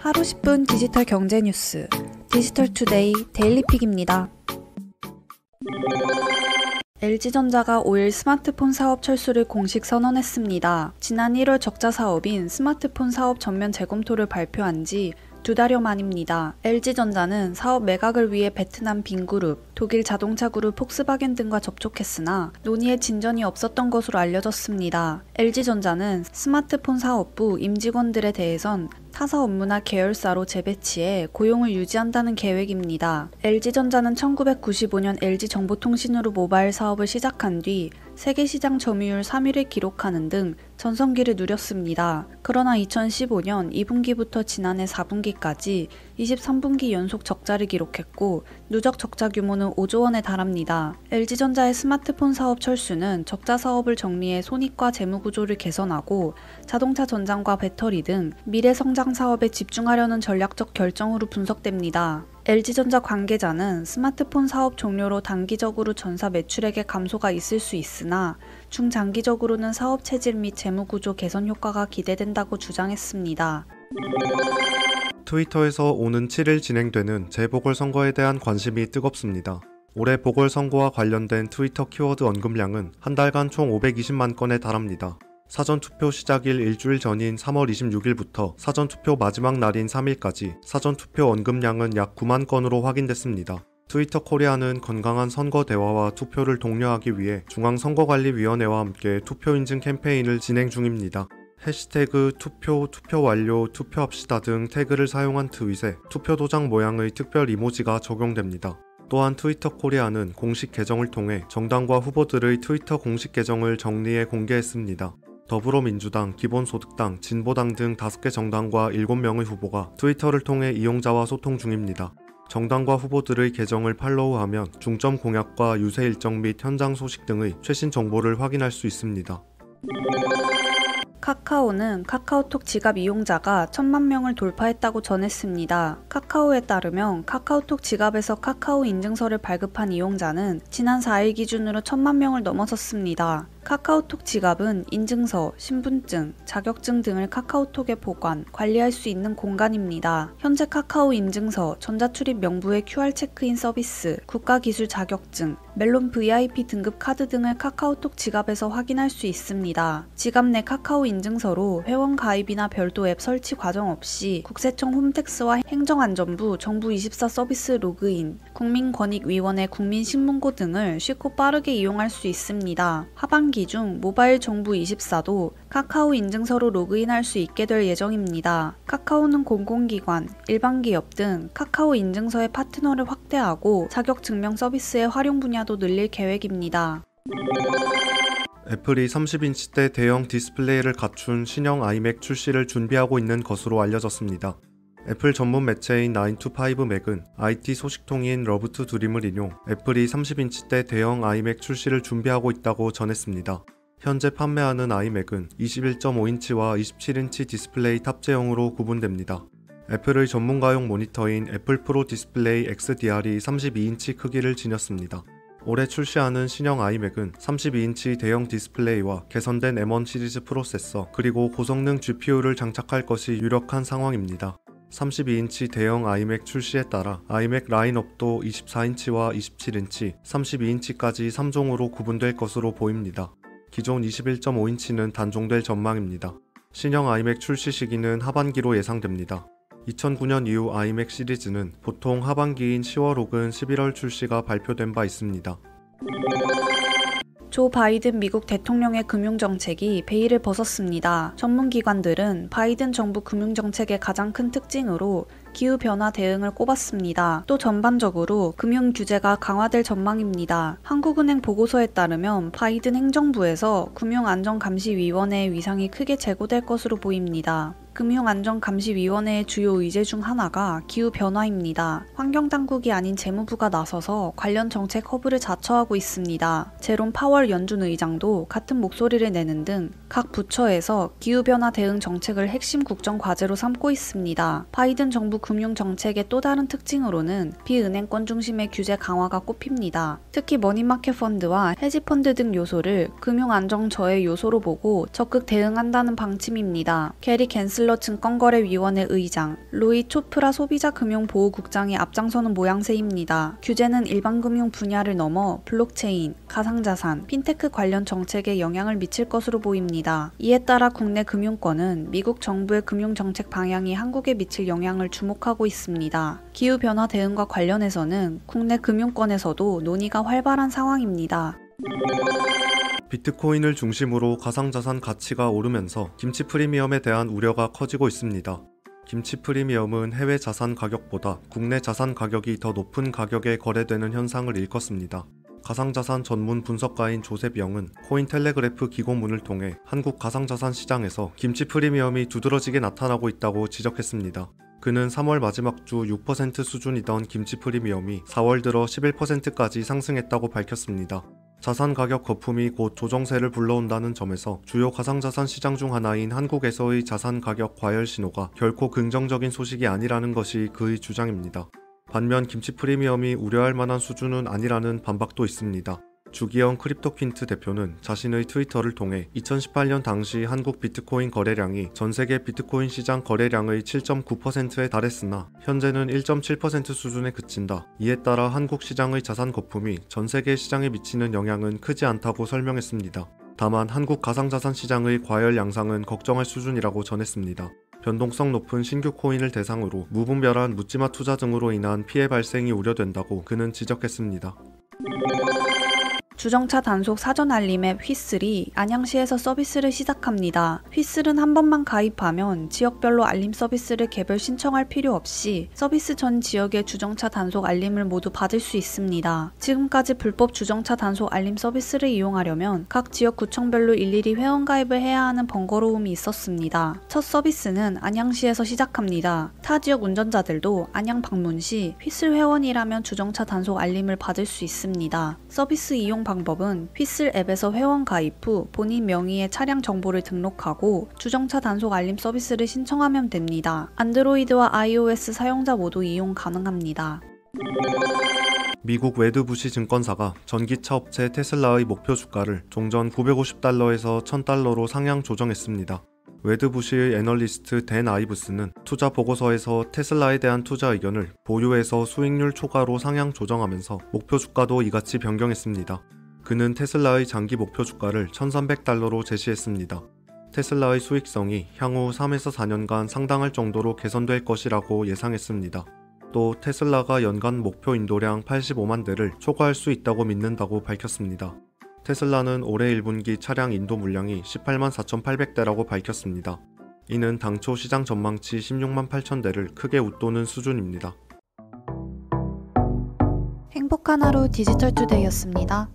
하루 10분 디지털 경제 뉴스 디지털투데이 데일리픽입니다. LG전자가 5일 스마트폰 사업 철수를 공식 선언했습니다. 지난 1월 적자 사업인 스마트폰 사업 전면 재검토를 발표한 지 2달여 만입니다. LG전자는 사업 매각을 위해 베트남 빈그룹, 독일 자동차 그룹 폭스바겐 등과 접촉했으나 논의에 진전이 없었던 것으로 알려졌습니다. LG전자는 스마트폰 사업부 임직원들에 대해선 타사 업무나 계열사로 재배치해 고용을 유지한다는 계획입니다. LG전자는 1995년 LG정보통신으로 모바일 사업을 시작한 뒤 세계시장 점유율 3위를 기록하는 등 전성기를 누렸습니다. 그러나 2015년 2분기부터 지난해 4분기까지 23분기 연속 적자를 기록했고 누적 적자 규모는 5조 원에 달합니다. LG전자의 스마트폰 사업 철수는 적자 사업을 정리해 손익과 재무구조를 개선하고 자동차 전장과 배터리 등 미래 성장 사업에 집중하려는 전략적 결정으로 분석됩니다. LG전자 관계자는 스마트폰 사업 종료로 단기적으로 전사 매출액의 감소가 있을 수 있으나 중장기적으로는 사업 체질 및 재무구조 개선 효과가 기대된다고 주장했습니다. 트위터에서 오는 7일 진행되는 재보궐선거에 대한 관심이 뜨겁습니다. 올해 보궐선거와 관련된 트위터 키워드 언급량은 한 달간 총 520만 건에 달합니다. 사전투표 시작일 일주일 전인 3월 26일부터 사전투표 마지막 날인 3일까지 사전투표 언급량은 약 9만 건으로 확인됐습니다. 트위터 코리아는 건강한 선거 대화와 투표를 독려하기 위해 중앙선거관리위원회와 함께 투표 인증 캠페인을 진행 중입니다. 해시태그 투표, 투표 완료, 투표합시다 등 태그를 사용한 트윗에 투표 도장 모양의 특별 이모지가 적용됩니다. 또한 트위터 코리아는 공식 계정을 통해 정당과 후보들의 트위터 공식 계정을 정리해 공개했습니다. 더불어민주당, 기본소득당, 진보당 등 5개 정당과 7명의 후보가 트위터를 통해 이용자와 소통 중입니다. 정당과 후보들의 계정을 팔로우하면 중점 공약과 유세 일정 및 현장 소식 등의 최신 정보를 확인할 수 있습니다. 카카오는 카카오톡 지갑 이용자가 1,000만 명을 돌파했다고 전했습니다. 카카오에 따르면 카카오톡 지갑에서 카카오 인증서를 발급한 이용자는 지난 4일 기준으로 1,000만 명을 넘어섰습니다. 카카오톡 지갑은 인증서, 신분증, 자격증 등을 카카오톡에 보관, 관리할 수 있는 공간입니다. 현재 카카오 인증서, 전자출입 명부의 QR 체크인 서비스, 국가기술 자격증, 멜론 VIP 등급 카드 등을 카카오톡 지갑에서 확인할 수 있습니다. 지갑 내 카카오 인증서로 회원 가입이나 별도 앱 설치 과정 없이 국세청 홈택스와 행정안전부 정부24 서비스 로그인, 국민권익위원회 국민신문고 등을 쉽고 빠르게 이용할 수 있습니다. 하반기 중 모바일 정부24도 카카오 인증서로 로그인할 수 있게 될 예정입니다. 카카오는 공공기관, 일반기업 등 카카오 인증서의 파트너를 확대하고 자격증명 서비스의 활용 분야도 늘릴 계획입니다. 애플이 30인치대 대형 디스플레이를 갖춘 신형 아이맥 출시를 준비하고 있는 것으로 알려졌습니다. 애플 전문 매체인 9to5mac은 IT 소식통인 러브투드림을 인용 애플이 30인치대 대형 아이맥 출시를 준비하고 있다고 전했습니다. 현재 판매하는 아이맥은 21.5인치와 27인치 디스플레이 탑재형으로 구분됩니다. 애플의 전문가용 모니터인 애플 프로 디스플레이 XDR이 32인치 크기를 지녔습니다. 올해 출시하는 신형 아이맥은 32인치 대형 디스플레이와 개선된 M1 시리즈 프로세서 그리고 고성능 GPU를 장착할 것이 유력한 상황입니다. 32인치 대형 아이맥 출시에 따라 아이맥 라인업도 24인치와 27인치, 32인치까지 3종으로 구분될 것으로 보입니다. 기존 21.5인치는 단종될 전망입니다. 신형 아이맥 출시 시기는 하반기로 예상됩니다. 2009년 이후 아이맥 시리즈는 보통 하반기인 10월 혹은 11월 출시가 발표된 바 있습니다. 조 바이든 미국 대통령의 금융정책이 베일을 벗었습니다. 전문기관들은 바이든 정부 금융정책의 가장 큰 특징으로 기후변화 대응을 꼽았습니다. 또 전반적으로 금융규제가 강화될 전망입니다. 한국은행 보고서에 따르면 바이든 행정부에서 금융안전감시위원회의 위상이 크게 제고될 것으로 보입니다. 금융안전감시위원회의 주요 의제 중 하나가 기후변화입니다. 환경당국이 아닌 재무부가 나서서 관련 정책 허브를 자처하고 있습니다. 제롬 파월 연준 의장도 같은 목소리를 내는 등 각 부처에서 기후변화 대응 정책을 핵심 국정 과제로 삼고 있습니다. 바이든 정부 금융정책의 또 다른 특징으로는 비은행권 중심의 규제 강화가 꼽힙니다. 특히 머니마켓 펀드와 헤지펀드 등 요소를 금융안정저해 요소로 보고 적극 대응한다는 방침입니다. 게리 갠슬러 증권거래위원회 의장, 로이 초프라 소비자금융보호국장이 앞장서는 모양새입니다. 규제는 일반 금융 분야를 넘어 블록체인, 가상자산, 핀테크 관련 정책에 영향을 미칠 것으로 보입니다. 이에 따라 국내 금융권은 미국 정부의 금융정책 방향이 한국에 미칠 영향을 주목하고 있습니다. 기후변화 대응과 관련해서는 국내 금융권에서도 논의가 활발한 상황입니다. 비트코인을 중심으로 가상자산 가치가 오르면서 김치 프리미엄에 대한 우려가 커지고 있습니다. 김치 프리미엄은 해외 자산 가격보다 국내 자산 가격이 더 높은 가격에 거래되는 현상을 일컫습니다. 가상자산 전문 분석가인 조셉 영은 코인텔레그래프 기고문을 통해 한국 가상자산 시장에서 김치 프리미엄이 두드러지게 나타나고 있다고 지적했습니다. 그는 3월 마지막 주 6% 수준이던 김치 프리미엄이 4월 들어 11%까지 상승했다고 밝혔습니다. 자산 가격 거품이 곧 조정세를 불러온다는 점에서 주요 가상자산 시장 중 하나인 한국에서의 자산 가격 과열 신호가 결코 긍정적인 소식이 아니라는 것이 그의 주장입니다. 반면 김치 프리미엄이 우려할 만한 수준은 아니라는 반박도 있습니다. 주기영 크립토퀸트 대표는 자신의 트위터를 통해 2018년 당시 한국 비트코인 거래량이 전세계 비트코인 시장 거래량의 7.9%에 달했으나 현재는 1.7% 수준에 그친다. 이에 따라 한국 시장의 자산 거품이 전세계 시장에 미치는 영향은 크지 않다고 설명했습니다. 다만 한국 가상자산 시장의 과열 양상은 걱정할 수준이라고 전했습니다. 변동성 높은 신규 코인을 대상으로 무분별한 묻지마 투자 등으로 인한 피해 발생이 우려된다고 그는 지적했습니다. 주정차 단속 사전 알림 앱 휘슬이 안양시에서 서비스를 시작합니다. 휘슬은 한 번만 가입하면 지역별로 알림 서비스를 개별 신청할 필요 없이 서비스 전 지역의 주정차 단속 알림을 모두 받을 수 있습니다. 지금까지 불법 주정차 단속 알림 서비스를 이용하려면 각 지역 구청별로 일일이 회원가입을 해야 하는 번거로움이 있었습니다. 첫 서비스는 안양시에서 시작합니다. 타 지역 운전자들도 안양 방문 시 휘슬 회원이라면 주정차 단속 알림을 받을 수 있습니다. 서비스 이용 방법은 휘슬 앱에서 회원 가입 후 본인 명의의 차량 정보를 등록하고 주정차 단속 알림 서비스를 신청하면 됩니다. 안드로이드와 iOS 사용자 모두 이용 가능합니다. 미국 웨드부시 증권사가 전기차 업체 테슬라의 목표 주가를 종전 950달러에서 1000달러로 상향 조정했습니다. 웨드부시의 애널리스트 댄 아이브스는 투자 보고서에서 테슬라에 대한 투자 의견을 보유에서 수익률 초과로 상향 조정하면서 목표 주가도 이같이 변경했습니다. 그는 테슬라의 장기 목표 주가를 1300달러로 제시했습니다. 테슬라의 수익성이 향후 3에서 4년간 상당할 정도로 개선될 것이라고 예상했습니다. 또 테슬라가 연간 목표 인도량 85만 대를 초과할 수 있다고 믿는다고 밝혔습니다. 테슬라는 올해 1분기 차량 인도 물량이 18만 4,800대라고 밝혔습니다. 이는 당초 시장 전망치 16만 8천 대를 크게 웃도는 수준입니다. 행복한 하루 디지털투데이였습니다.